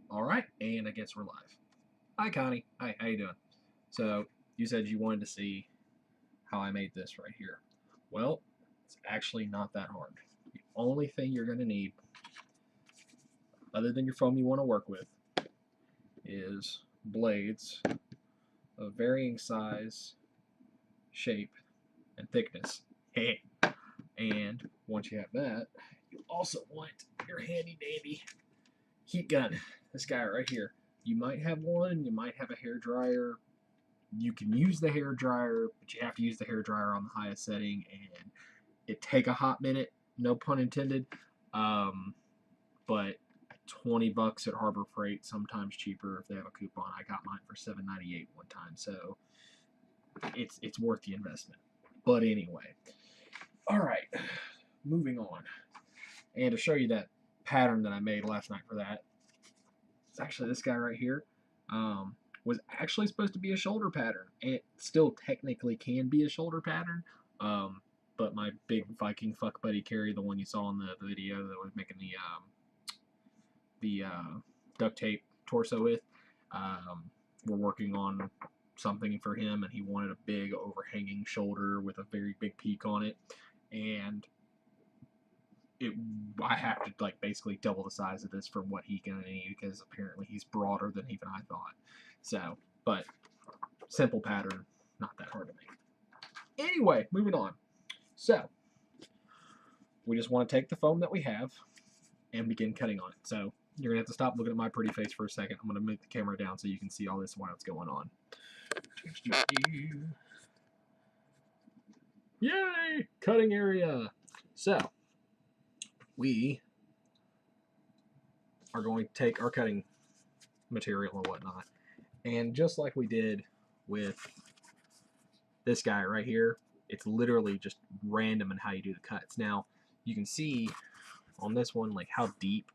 All right, and I guess we're live. Hi, Connie. Hi, how you doing? So you said you wanted to see how I made this right here. Well, it's actually not that hard. The only thing you're going to need, other than your foam you want to work with, is blades of varying size, shape, and thickness. And once you have that, you also want your handy dandy heat gun. This guy right here. You might have one, you might have a hair dryer. You can use the hair dryer, but you have to use the hair dryer on the highest setting, and it take a hot minute. No pun intended. Um, but $20 at Harbor Freight, sometimes cheaper if they have a coupon. I got mine for $7.98 one time, so it's worth the investment. But anyway, all right, moving on. And to show you that pattern that I made last night for that, it's actually this guy right here. Was actually supposed to be a shoulder pattern. And it still technically can be a shoulder pattern. But my big Viking fuck buddy Carrie, the one you saw in the video that was making the duct tape torso with, we're working on something for him, and he wanted a big overhanging shoulder with a very big peak on it, and I have to like basically double the size of this for what he can need because apparently he's broader than even I thought. So, but simple pattern, not that hard to make. Anyway, moving on. So, we just want to take the foam that we have and begin cutting on it. So, you're going to have to stop looking at my pretty face for a second. I'm going to move the camera down so you can see all this while it's going on. Yay! Cutting area! So, we are going to take our cutting material and whatnot, and just like we did with this guy right here, it's literally just random in how you do the cuts. Now, you can see on this one like how deep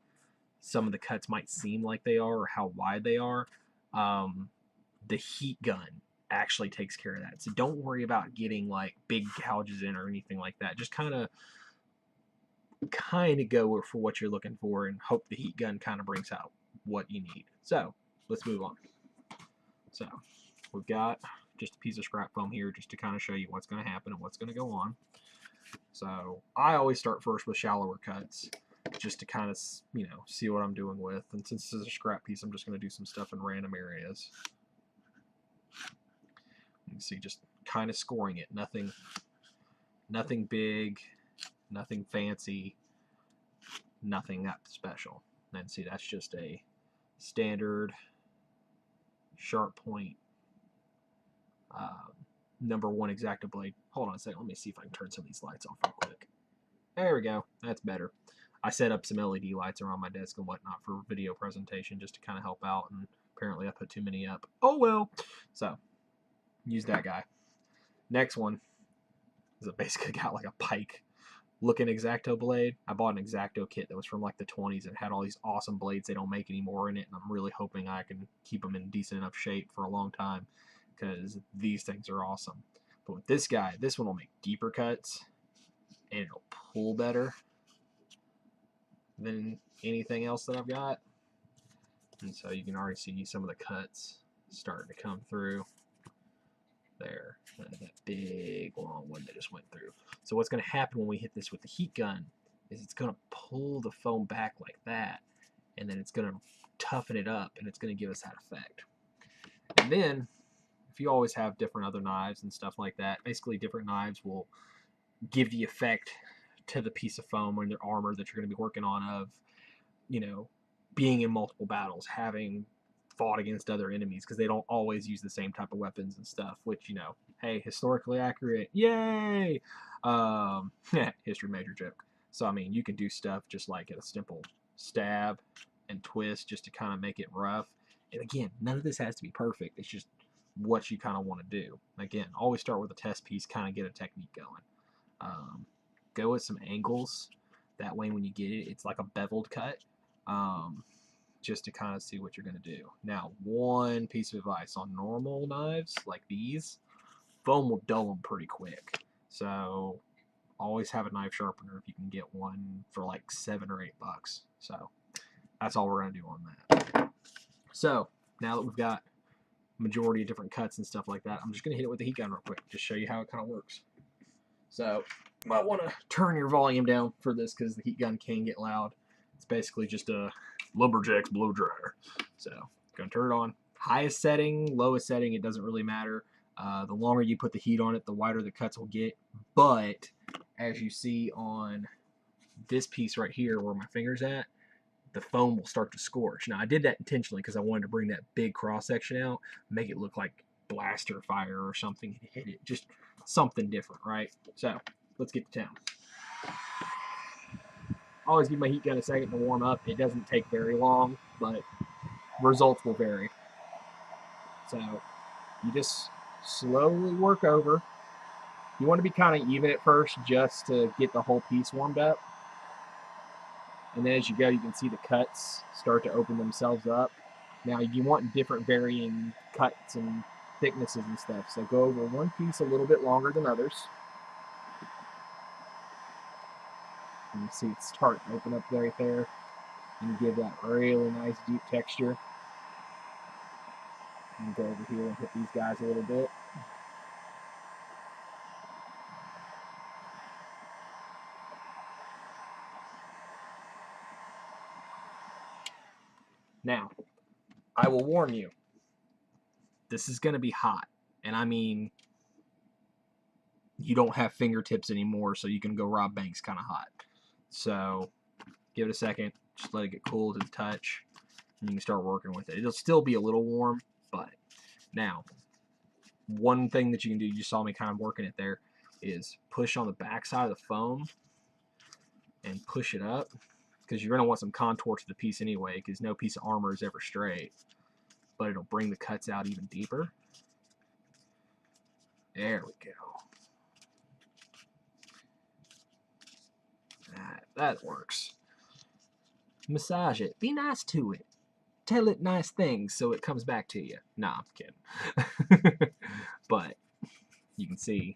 some of the cuts might seem like they are or how wide they are. The heat gun actually takes care of that. So don't worry about getting like big gouges in or anything like that. Just kind of go for what you're looking for and hope the heat gun kind of brings out what you need. So let's move on. So we've got just a piece of scrap foam here just to kind of show you what's going to happen and what's going to go on. So I always start first with shallower cuts just to kind of, you know, see what I'm doing with. And since this is a scrap piece, I'm just going to do some stuff in random areas. You can see just kind of scoring it. Nothing big, nothing fancy, nothing that special. And see, that's just a standard sharp point number 1 X-Acto blade. Hold on a second. Let me see if I can turn some of these lights off real quick. There we go. That's better. I set up some LED lights around my desk and whatnot for video presentation just to kind of help out, and apparently I put too many up. Oh well. So, use that guy. Next one is basically got like a pike looking X-Acto blade. I bought an X-Acto kit that was from like the 20s and had all these awesome blades they don't make anymore in it, and I'm really hoping I can keep them in decent enough shape for a long time because these things are awesome. But with this guy, this one will make deeper cuts and it'll pull better than anything else that I've got. And so you can already see some of the cuts starting to come through there. That big long one that just went through. So what's going to happen when we hit this with the heat gun is it's going to pull the foam back like that, and then it's going to toughen it up, and it's going to give us that effect. And then if you always have different other knives and stuff like that, basically different knives will give the effect to the piece of foam or the armor that you're going to be working on of, you know, being in multiple battles, having fought against other enemies, because they don't always use the same type of weapons and stuff, which, you know, hey, historically accurate, yay! History major joke. So, I mean, you can do stuff just like a simple stab and twist just to kind of make it rough. And again, none of this has to be perfect. It's just what you kind of want to do. Again, always start with a test piece, kind of get a technique going. Go with some angles. That way when you get it, it's like a beveled cut. Just to kind of see what you're going to do. Now, one piece of advice on normal knives like these, foam will dull them pretty quick. So always have a knife sharpener if you can get one for like $7 or $8. So that's all we're going to do on that. So now that we've got majority of different cuts and stuff like that, I'm just going to hit it with the heat gun real quick, just show you how it kind of works. So you might want to turn your volume down for this because the heat gun can get loud. It's basically just a lumberjack's blow dryer. So going to turn it on. Highest setting, lowest setting, it doesn't really matter. The longer you put the heat on it, the wider the cuts will get. But as you see on this piece right here where my finger's at, the foam will start to scorch. Now I did that intentionally because I wanted to bring that big cross section out, make it look like blaster fire or something, hit it, just something different, right? So let's get to town. Always give my heat gun a second to warm up. It doesn't take very long, but results will vary. So you just slowly work over. You want to be kind of even at first just to get the whole piece warmed up. And then as you go, you can see the cuts start to open themselves up. Now you want different varying cuts and thicknesses and stuff. So go over one piece a little bit longer than others. And you see it start to open up right there and give that really nice deep texture. And go over here and hit these guys a little bit. Now, I will warn you, this is going to be hot. And I mean, you don't have fingertips anymore, so you can go Rob Banks kind of hot. So give it a second, just let it get cool to the touch, and you can start working with it. It'll still be a little warm, but now, one thing that you can do, you saw me kind of working it there, is push on the back side of the foam and push it up, because you're going to want some contour to the piece anyway, because no piece of armor is ever straight, but it'll bring the cuts out even deeper. There we go. That works. Massage it. Be nice to it. Tell it nice things so it comes back to you. Nah, I'm kidding. But you can see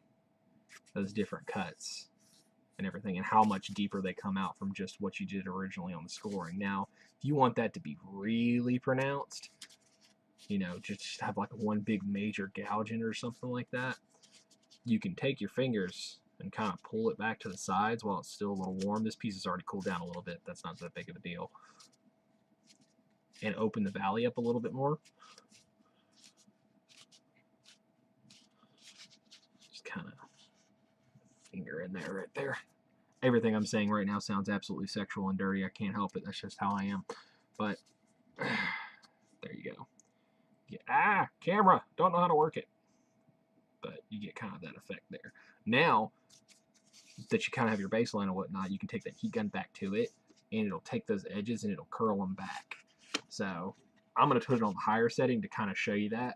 those different cuts and everything and how much deeper they come out from just what you did originally on the scoring. Now, if you want that to be really pronounced, you know, just have like one big major gouge in it or something like that, you can take your fingers and kind of pull it back to the sides while it's still a little warm. This piece has already cooled down a little bit. That's not that big of a deal. And open the valley up a little bit more. Just kind of finger in there, right there. Everything I'm saying right now sounds absolutely sexual and dirty. I can't help it. That's just how I am. But there you go. Camera. Don't know how to work it. But you get kind of that effect there. Now that you kind of have your baseline and whatnot, you can take that heat gun back to it, and it'll take those edges and it'll curl them back. So I'm going to put it on the higher setting to kind of show you that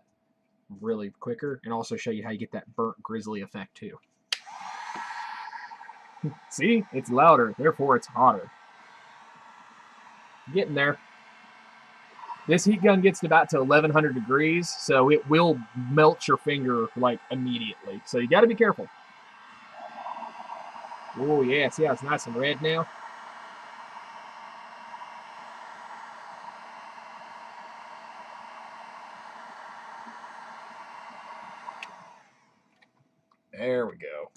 really quicker, and also show you how you get that burnt grizzly effect too. See? It's louder, therefore it's hotter. Getting there. This heat gun gets to about to 1100 degrees, so it will melt your finger like immediately. So you got to be careful. Oh yeah, see how it's nice and red now? There we go.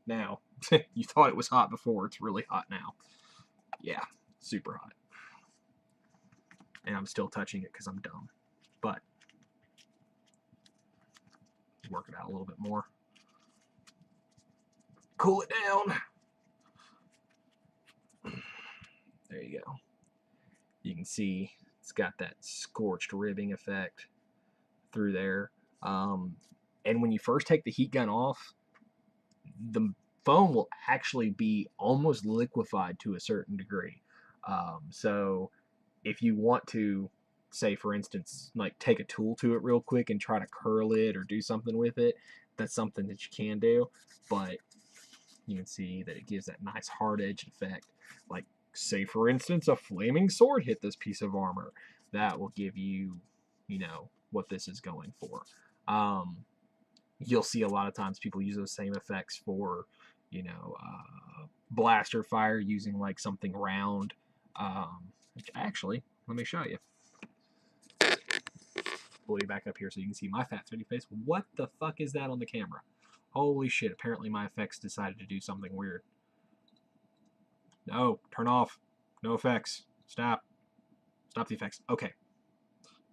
Now, you thought it was hot before, it's really hot now. Yeah, super hot. And I'm still touching it because I'm dumb. But, work it out a little bit more. Cool it down. There you go. You can see it's got that scorched ribbing effect through there. And when you first take the heat gun off, the foam will actually be almost liquefied to a certain degree. So if you want to, say for instance, like take a tool to it real quick and try to curl it or do something with it, that's something that you can do. But you can see that it gives that nice hard edge effect. Like, say for instance, a flaming sword hit this piece of armor. That will give you, you know, what this is going for. You'll see a lot of times people use those same effects for, you know, blaster fire using like something round. Actually, let me show you. pull you back up here so you can see my fat fatty face. What the fuck is that on the camera? Holy shit, apparently my effects decided to do something weird. No, turn off. No effects. Stop. Stop the effects. Okay.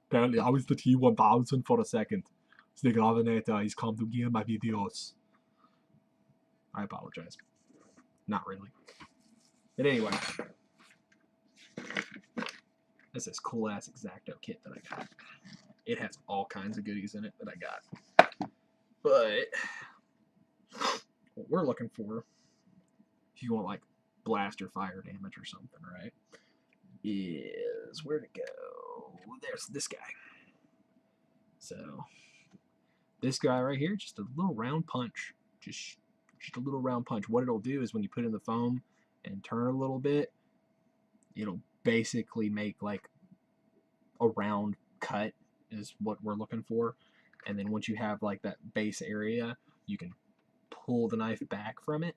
Apparently I was the T-1000 for a second. The Gravinator is come to gear my videos. I apologize. Not really. But anyway. That's this cool ass X-Acto kit that I got. It has all kinds of goodies in it that I got. But what we're looking for, if you want like blast or fire damage or something, right? Is where to go. There's this guy. So this guy right here, just a little round punch. Just a little round punch. What it'll do is when you put in the foam and turn a little bit, it'll basically make like a round cut is what we're looking for. And then once you have like that base area, you can pull the knife back from it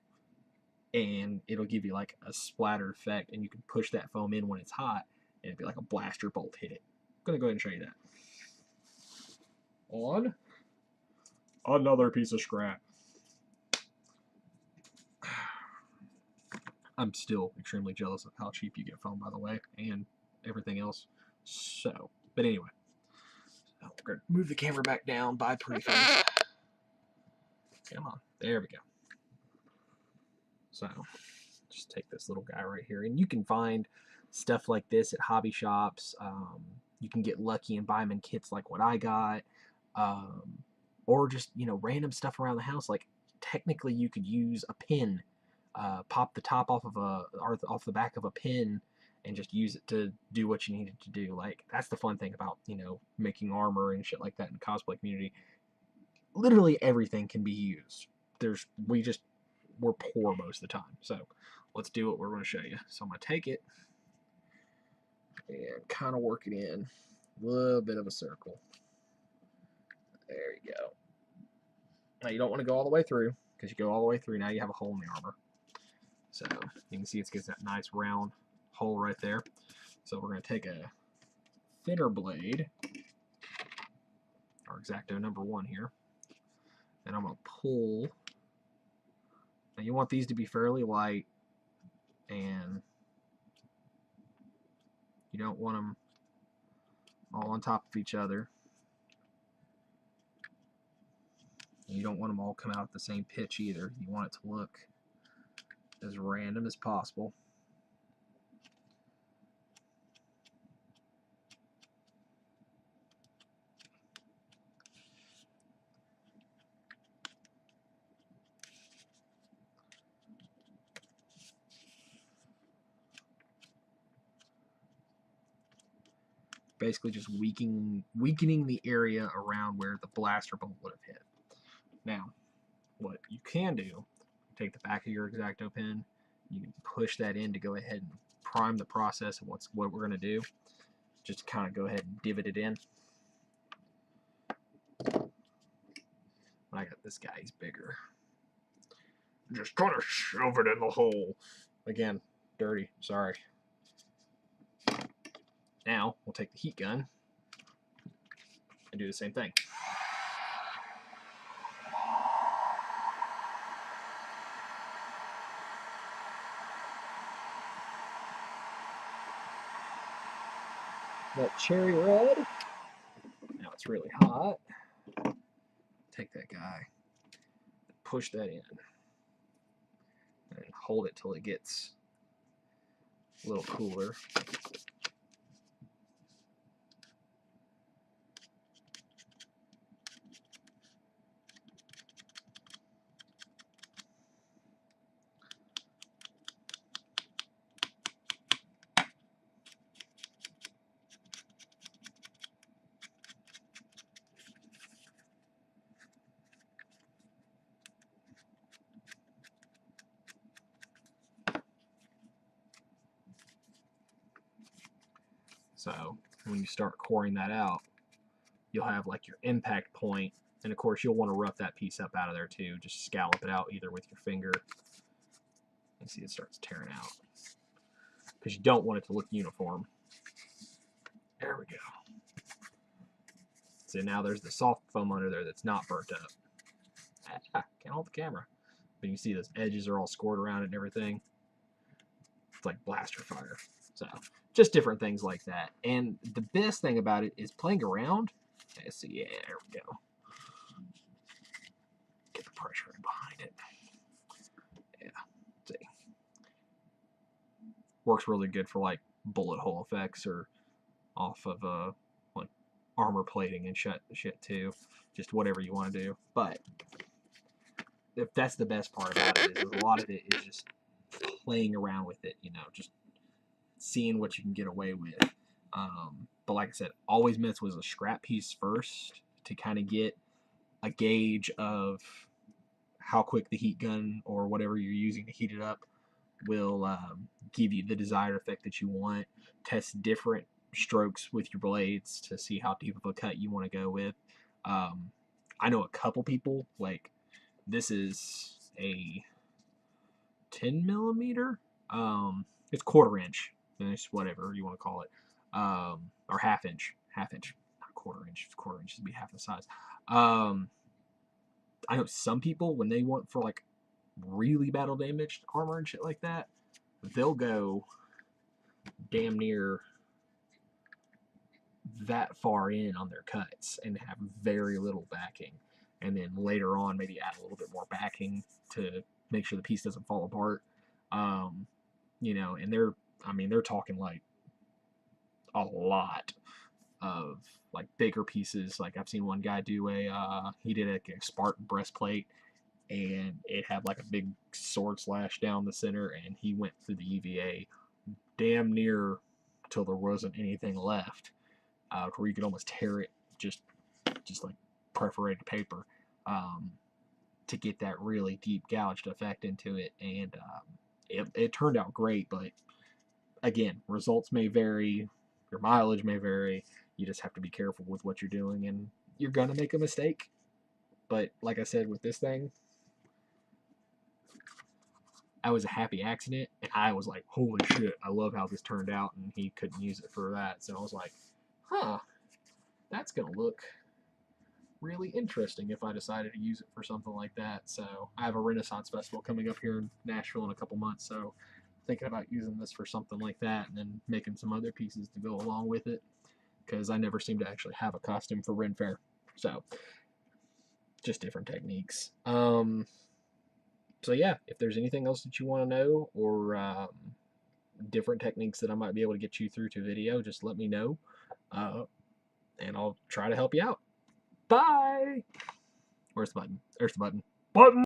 and it'll give you like a splatter effect, and you can push that foam in when it's hot and it'll be like a blaster bolt hit it. I'm gonna go ahead and show you that. On another piece of scrap. I'm still extremely jealous of how cheap you get foam, by the way, and everything else. So, but anyway, so we're gonna move the camera back down by pretty face. Come on, there we go. So, just take this little guy right here, and you can find stuff like this at hobby shops. You can get lucky and buy them in kits like what I got, or just random stuff around the house. Like technically, you could use a pin. Pop the top off the back of a pin and just use it to do what you needed to do. Like that's the fun thing about making armor and shit like that in the cosplay community. Literally everything can be used. We're poor most of the time. So let's do what we're going to show you. So I'm going to take it and kind of work it in a little bit of a circle. There you go. Now you don't want to go all the way through, because you go all the way through, now you have a hole in the armor. So you can see it gets that nice round hole right there. So we're going to take a thinner blade, our X-Acto number 1 here, and I'm going to pull. Now you want these to be fairly light, and you don't want them all on top of each other. And you don't want them all come out at the same pitch either. You want it to look as random as possible. Basically just weakening the area around where the blaster bolt would have hit. Now, what you can do, take the back of your X-Acto pen, you can push that in to go ahead and prime the process of what we're going to do. Just to kind of go ahead and divot it in. I got this guy, he's bigger. Just trying to shove it in the hole. Again, dirty, sorry. Now, we'll take the heat gun and do the same thing. That cherry red. Now it's really hot. Take that guy, push that in, and hold it till it gets a little cooler. So when you start coring that out, you'll have like your impact point, and of course you'll want to rough that piece up out of there too. Just scallop it out either with your finger. You see it starts tearing out because you don't want it to look uniform. There we go. So now there's the soft foam under there that's not burnt up. Ah, can't hold the camera. But you can see those edges are all scored around it and everything. It's like blaster fire. So just different things like that. And the best thing about it is playing around. Let's see, yeah, there we go. Get the pressure in behind it. Yeah, see. Works really good for like bullet hole effects or off of like armor plating and shit too. Just whatever you want to do. But if that's the best part about it, is a lot of it is just playing around with it, you know, just seeing what you can get away with. But like I said, always mess with a scrap piece first to kind of get a gauge of how quick the heat gun or whatever you're using to heat it up will give you the desired effect that you want. Test different strokes with your blades to see how deep of a cut you want to go with. I know a couple people, like, this is a 10 millimeter. It's 1/4 inch. It's whatever you want to call it. Or half inch. Not 1/4 inch. 1/4 inch would be half the size. I know some people, when they want for like really battle damaged armor and shit like that, they'll go damn near that far in on their cuts and have very little backing. And then later on, maybe add a little bit more backing to make sure the piece doesn't fall apart. You know, and they're talking like a lot of like bigger pieces. Like I've seen one guy do he did a Spartan breastplate, and it had like a big sword slash down the center, and he went through the EVA damn near till there wasn't anything left, where you could almost tear it just like perforated paper, to get that really deep gouged effect into it. And it turned out great, but again, results may vary, your mileage may vary. You just have to be careful with what you're doing, and you're gonna make a mistake. But like I said, with this thing, I was a happy accident, and I was like, holy shit, I love how this turned out, and he couldn't use it for that. So I was like, huh, that's gonna look really interesting if I decided to use it for something like that. So I have a Renaissance Festival coming up here in Nashville in a couple months, so thinking about using this for something like that, and then making some other pieces to go along with it, because I never seem to actually have a costume for Ren Fair. So just different techniques. So yeah, if there's anything else that you want to know, or different techniques that I might be able to get you through to video, just let me know, and I'll try to help you out. Bye! Where's the button? There's the button. Button!